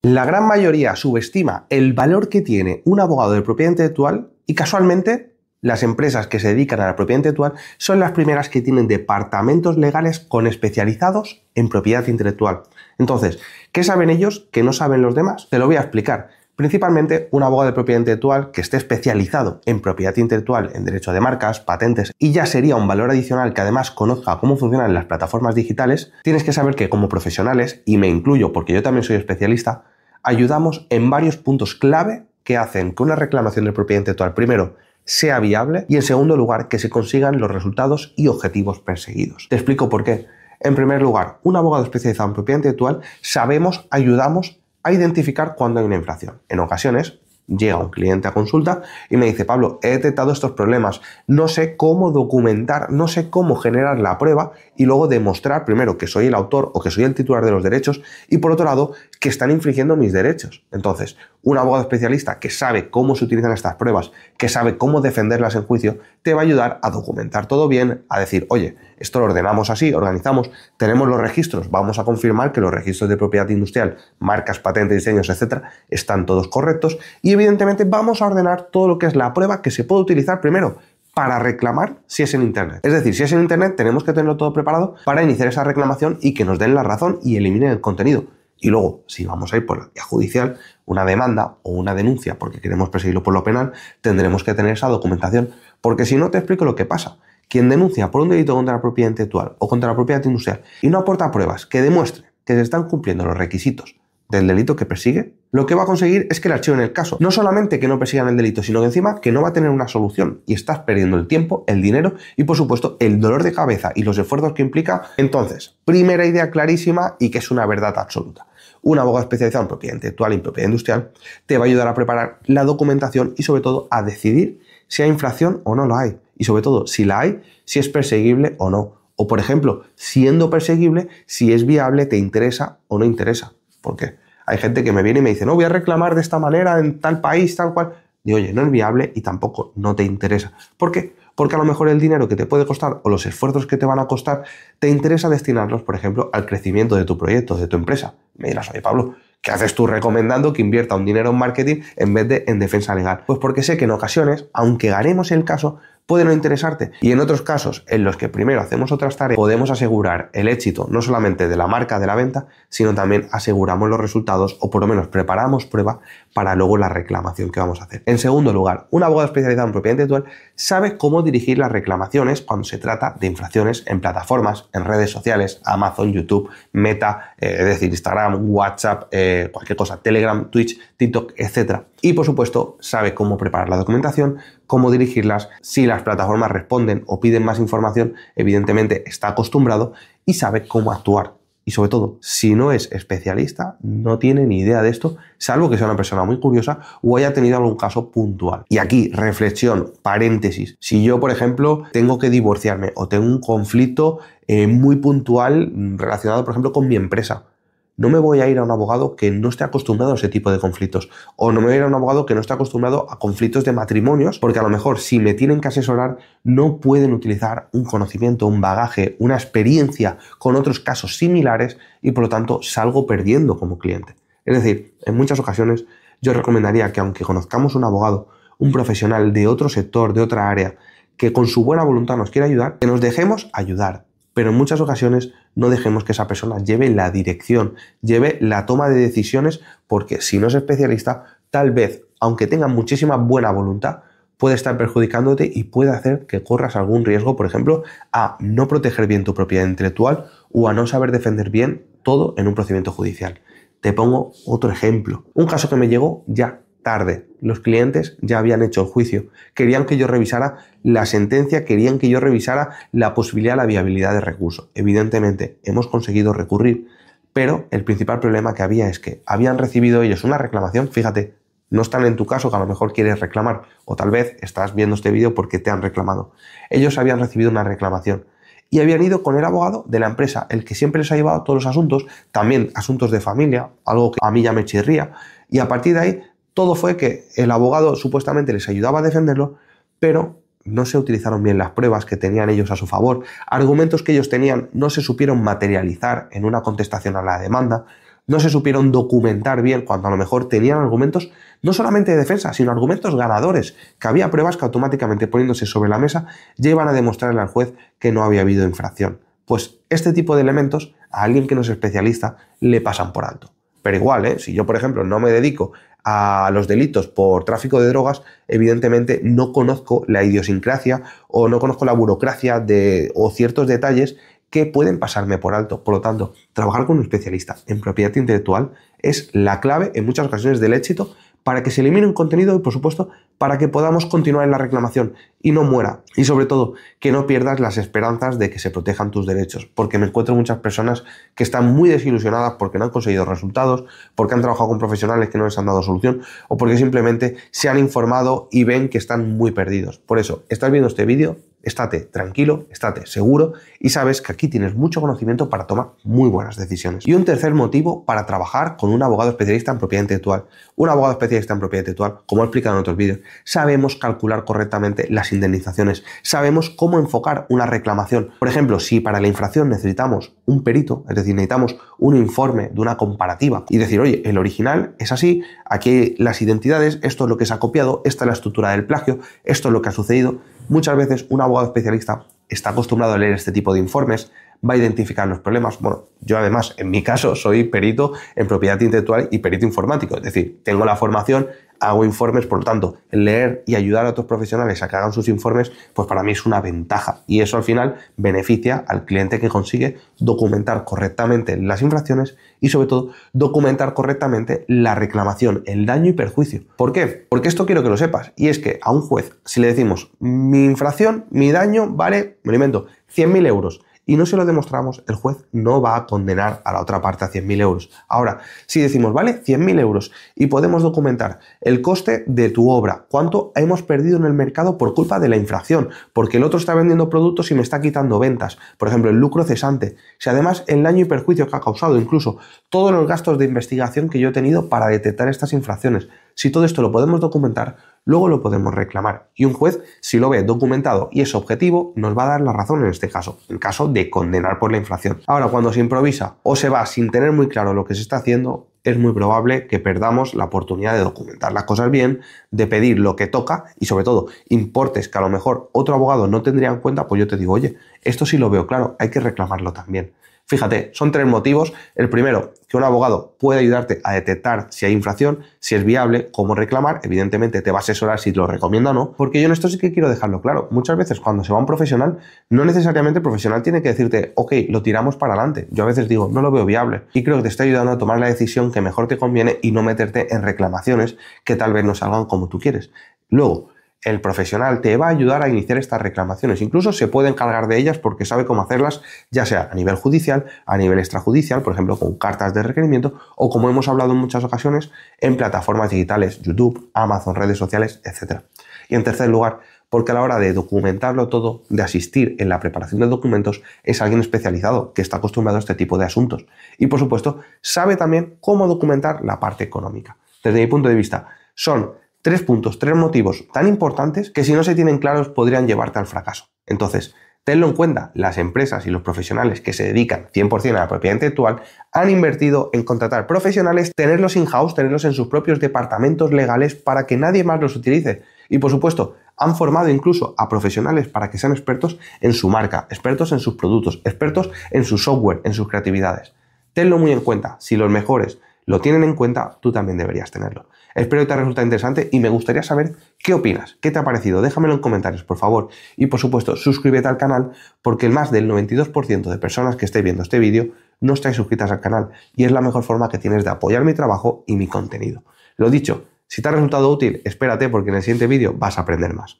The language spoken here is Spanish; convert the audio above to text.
La gran mayoría subestima el valor que tiene un abogado de propiedad intelectual y casualmente las empresas que se dedican a la propiedad intelectual son las primeras que tienen departamentos legales especializados en propiedad intelectual. Entonces, ¿qué saben ellos que no saben los demás? Te lo voy a explicar. Principalmente un abogado de propiedad intelectual que esté especializado en propiedad intelectual, en derecho de marcas, patentes, y ya sería un valor adicional que además conozca cómo funcionan las plataformas digitales. Tienes que saber que como profesionales, y me incluyo porque yo también soy especialista, ayudamos en varios puntos clave que hacen que una reclamación de propiedad intelectual, primero, sea viable y en segundo lugar, que se consigan los resultados y objetivos perseguidos. Te explico por qué. En primer lugar, un abogado especializado en propiedad intelectual ayudamos a identificar cuando hay una infracción. En ocasiones llega un cliente a consulta y me dice: Pablo, he detectado estos problemas, no sé cómo documentar, no sé cómo generar la prueba y luego demostrar primero que soy el autor o que soy el titular de los derechos y por otro lado que están infringiendo mis derechos. Entonces, un abogado especialista que sabe cómo se utilizan estas pruebas, que sabe cómo defenderlas en juicio, te va a ayudar a documentar todo bien, a decir: oye, esto lo ordenamos así, organizamos, tenemos los registros, vamos a confirmar que los registros de propiedad industrial, marcas, patentes, diseños, etcétera, están todos correctos y evidentemente vamos a ordenar todo lo que es la prueba que se puede utilizar primero para reclamar si es en Internet. Es decir, si es en Internet tenemos que tenerlo todo preparado para iniciar esa reclamación y que nos den la razón y eliminen el contenido. Y luego, si vamos a ir por la vía judicial, una demanda o una denuncia porque queremos perseguirlo por lo penal, tendremos que tener esa documentación. Porque si no, te explico lo que pasa. Quien denuncia por un delito contra la propiedad intelectual o contra la propiedad industrial y no aporta pruebas que demuestren que se están cumpliendo los requisitos del delito que persigue, lo que va a conseguir es que le archiven el caso. No solamente que no persigan el delito, sino que encima que no va a tener una solución y estás perdiendo el tiempo, el dinero y por supuesto el dolor de cabeza y los esfuerzos que implica. Entonces, primera idea clarísima y que es una verdad absoluta. Un abogado especializado en propiedad intelectual y en propiedad industrial te va a ayudar a preparar la documentación y sobre todo a decidir si hay infracción o no la hay. Y sobre todo, si la hay, si es perseguible o no. O por ejemplo, siendo perseguible, si es viable, te interesa o no interesa. ¿Por qué? Hay gente que me viene y me dice: no, voy a reclamar de esta manera en tal país, tal cual. Digo: oye, no es viable y tampoco no te interesa. ¿Por qué? Porque a lo mejor el dinero que te puede costar o los esfuerzos que te van a costar, te interesa destinarlos, por ejemplo, al crecimiento de tu proyecto, de tu empresa. Me dirás: oye, Pablo, ¿qué haces tú recomendando que invierta un dinero en marketing en vez de en defensa legal? Pues porque sé que en ocasiones, aunque ganemos el caso, puede no interesarte. Y en otros casos, en los que primero hacemos otras tareas, podemos asegurar el éxito no solamente de la marca de la venta, sino también aseguramos los resultados o por lo menos preparamos prueba para luego la reclamación que vamos a hacer. En segundo lugar, un abogado especializado en propiedad intelectual sabe cómo dirigir las reclamaciones cuando se trata de infracciones en plataformas, en redes sociales, Amazon, YouTube, Meta, es decir, Instagram, WhatsApp, cualquier cosa, Telegram, Twitch, TikTok, etc. Y por supuesto, sabe cómo preparar la documentación, cómo dirigirlas, si las plataformas responden o piden más información, evidentemente está acostumbrado y sabe cómo actuar. Y sobre todo, si no es especialista, no tiene ni idea de esto, salvo que sea una persona muy curiosa o haya tenido algún caso puntual. Y aquí, reflexión, paréntesis. Si yo, por ejemplo, tengo que divorciarme o tengo un conflicto muy puntual relacionado, por ejemplo, con mi empresa, no me voy a ir a un abogado que no esté acostumbrado a ese tipo de conflictos. O no me voy a ir a un abogado que no esté acostumbrado a conflictos de matrimonios, porque a lo mejor si me tienen que asesorar no pueden utilizar un conocimiento, un bagaje, una experiencia con otros casos similares y por lo tanto salgo perdiendo como cliente. Es decir, en muchas ocasiones yo recomendaría que aunque conozcamos un abogado, un profesional de otro sector, de otra área, que con su buena voluntad nos quiera ayudar, que nos dejemos ayudar. Pero en muchas ocasiones no dejemos que esa persona lleve la dirección, lleve la toma de decisiones, porque si no es especialista, tal vez, aunque tenga muchísima buena voluntad, puede estar perjudicándote y puede hacer que corras algún riesgo, por ejemplo, a no proteger bien tu propiedad intelectual o a no saber defender bien todo en un procedimiento judicial. Te pongo otro ejemplo. Un caso que me llegó ya tarde. Los clientes ya habían hecho el juicio. Querían que yo revisara la sentencia, querían que yo revisara la posibilidad, la viabilidad de recurso. Evidentemente, hemos conseguido recurrir, pero el principal problema que había es que habían recibido ellos una reclamación. Fíjate, no están en tu caso que a lo mejor quieres reclamar, o tal vez estás viendo este vídeo porque te han reclamado. Ellos habían recibido una reclamación y habían ido con el abogado de la empresa, el que siempre les ha llevado todos los asuntos, también asuntos de familia, algo que a mí ya me chirría, y a partir de ahí todo fue que el abogado supuestamente les ayudaba a defenderlo, pero no se utilizaron bien las pruebas que tenían ellos a su favor. Argumentos que ellos tenían no se supieron materializar en una contestación a la demanda. no se supieron documentar bien cuando a lo mejor tenían argumentos no solamente de defensa, sino argumentos ganadores, que había pruebas que automáticamente poniéndose sobre la mesa ya iban a demostrarle al juez que no había habido infracción. Pues este tipo de elementos a alguien que no es especialista le pasan por alto. Pero igual, si yo por ejemplo no me dedico a los delitos por tráfico de drogas, evidentemente no conozco la idiosincrasia o no conozco la burocracia o ciertos detalles que pueden pasarme por alto. Por lo tanto, trabajar con un especialista en propiedad intelectual es la clave en muchas ocasiones del éxito para que se elimine un contenido y, por supuesto, para que podamos continuar en la reclamación y no muera. Y sobre todo, que no pierdas las esperanzas de que se protejan tus derechos, porque me encuentro muchas personas que están muy desilusionadas porque no han conseguido resultados, porque han trabajado con profesionales que no les han dado solución o porque simplemente se han informado y ven que están muy perdidos. Por eso, estás viendo este vídeo, estate tranquilo, estate seguro y sabes que aquí tienes mucho conocimiento para tomar muy buenas decisiones. Y un tercer motivo para trabajar con un abogado especialista en propiedad intelectual. Un abogado especialista en propiedad intelectual, como he explicado en otros vídeos, sabemos calcular correctamente las indemnizaciones, sabemos cómo enfocar una reclamación. Por ejemplo, si para la infracción necesitamos un perito, es decir, necesitamos un informe de una comparativa y decir, oye, el original es así, aquí las identidades, esto es lo que se ha copiado, esta es la estructura del plagio, esto es lo que ha sucedido. Muchas veces un abogado especialista está acostumbrado a leer este tipo de informes, va a identificar los problemas. Bueno, yo además, en mi caso, soy perito en propiedad intelectual y perito informático, es decir, tengo la formación, hago informes, por lo tanto, el leer y ayudar a otros profesionales a que hagan sus informes, pues para mí es una ventaja y eso al final beneficia al cliente que consigue documentar correctamente las infracciones y sobre todo documentar correctamente la reclamación, el daño y perjuicio. ¿Por qué? Porque esto quiero que lo sepas y es que a un juez, si le decimos mi infracción, mi daño vale, me lo invento, 100.000 euros, y no se lo demostramos, el juez no va a condenar a la otra parte a 100.000 euros. Ahora, si decimos, vale, 100.000 euros y podemos documentar el coste de tu obra, cuánto hemos perdido en el mercado por culpa de la infracción, porque el otro está vendiendo productos y me está quitando ventas, por ejemplo, el lucro cesante, si además el daño y perjuicio que ha causado, incluso todos los gastos de investigación que yo he tenido para detectar estas infracciones, si todo esto lo podemos documentar, luego lo podemos reclamar. Y un juez, si lo ve documentado y es objetivo, nos va a dar la razón en este caso, en caso de condenar por la infracción. Ahora, cuando se improvisa o se va sin tener muy claro lo que se está haciendo, es muy probable que perdamos la oportunidad de documentar las cosas bien, de pedir lo que toca y sobre todo importes que a lo mejor otro abogado no tendría en cuenta, pues yo te digo, oye, esto sí lo veo claro, hay que reclamarlo también. Fíjate, son tres motivos. El primero, que un abogado puede ayudarte a detectar si hay infracción, si es viable, cómo reclamar. Evidentemente te va a asesorar si lo recomienda o no, porque yo en esto sí que quiero dejarlo claro. Muchas veces cuando se va un profesional, no necesariamente el profesional tiene que decirte, ok, lo tiramos para adelante. Yo a veces digo, no lo veo viable y creo que te está ayudando a tomar la decisión que mejor te conviene y no meterte en reclamaciones que tal vez no salgan como tú quieres. Luego, el profesional te va a ayudar a iniciar estas reclamaciones. Incluso se puede encargar de ellas porque sabe cómo hacerlas, ya sea a nivel judicial, a nivel extrajudicial, por ejemplo, con cartas de requerimiento o, como hemos hablado en muchas ocasiones, en plataformas digitales, YouTube, Amazon, redes sociales, etc. Y en tercer lugar, porque a la hora de documentarlo todo, de asistir en la preparación de documentos, es alguien especializado que está acostumbrado a este tipo de asuntos. Y, por supuesto, sabe también cómo documentar la parte económica. Desde mi punto de vista, son tres puntos, tres motivos tan importantes que si no se tienen claros podrían llevarte al fracaso. Entonces, tenlo en cuenta, las empresas y los profesionales que se dedican 100% a la propiedad intelectual han invertido en contratar profesionales, tenerlos in-house, tenerlos en sus propios departamentos legales para que nadie más los utilice. Y por supuesto, han formado incluso a profesionales para que sean expertos en su marca, expertos en sus productos, expertos en su software, en sus creatividades. Tenlo muy en cuenta, si los mejores lo tienen en cuenta, tú también deberías tenerlo. Espero que te resulte interesante y me gustaría saber qué opinas, qué te ha parecido. Déjamelo en comentarios, por favor. Y por supuesto, suscríbete al canal porque el más del 92% de personas que estéis viendo este vídeo no estáis suscritas al canal y es la mejor forma que tienes de apoyar mi trabajo y mi contenido. Lo dicho, si te ha resultado útil, espérate porque en el siguiente vídeo vas a aprender más.